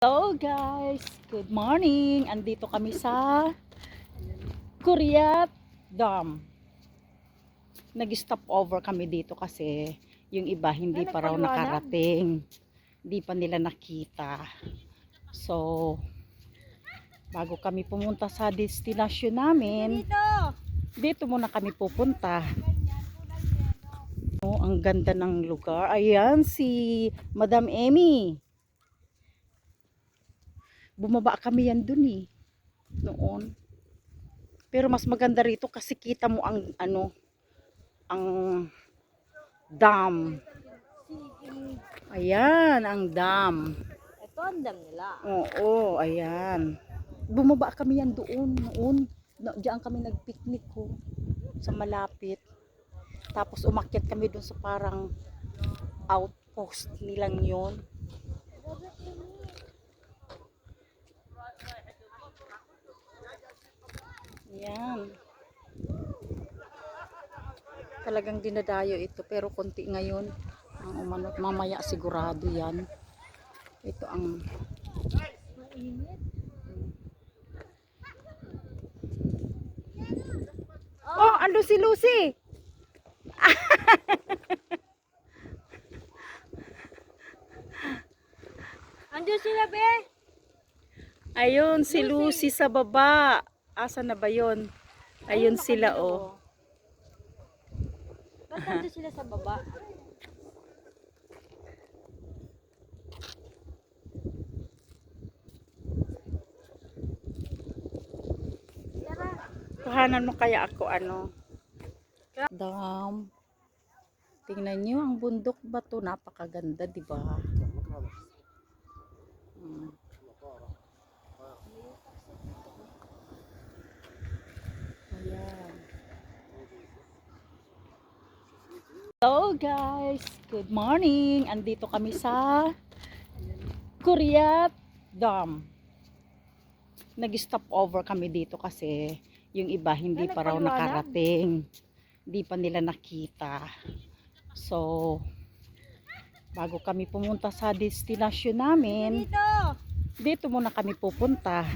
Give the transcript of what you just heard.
Hello guys, good morning. Andito kami sa Curiat Dam. Nag-stop over kami dito kasi yung iba hindi pa raw nakarating. Hindi pa nila nakita. So, bago kami pumunta sa destination namin, dito muna kami pupunta. Oh, ang ganda ng lugar. Ayan si Madam Emmy. Bumaba kami yan dun noon. Pero mas maganda rito kasi kita mo ang ang dam. Ayan ang dam. Ito ang dam nila. Oo, ayan. Bumaba kami yan doon noon. Diyan kami nagpiknik sa malapit. Tapos umakyat kami doon sa parang outpost nilang yon. Yan. Talagang dinadayo ito pero konti ngayon ang umanot. Mamaya sigurado yan. Ito ang Mainit. Oh, ando si Lucy. Andiyan sila, be. Ayun si Lucy sa baba. Asa na ba yon? Ayun sila Ba't andiyan sila sa baba? Kuhanan mo kaya ako Dam. Tingnan niyo ang bundok ba to? Napakaganda, di ba? Ayan. Hello guys, good morning. Andito kami sa Curiat Dam. Nag-stop over kami dito kasi yung iba hindi pa raw nakarating. Hindi pa nila nakita. So, bago kami pumunta sa destination namin, dito muna kami pupunta.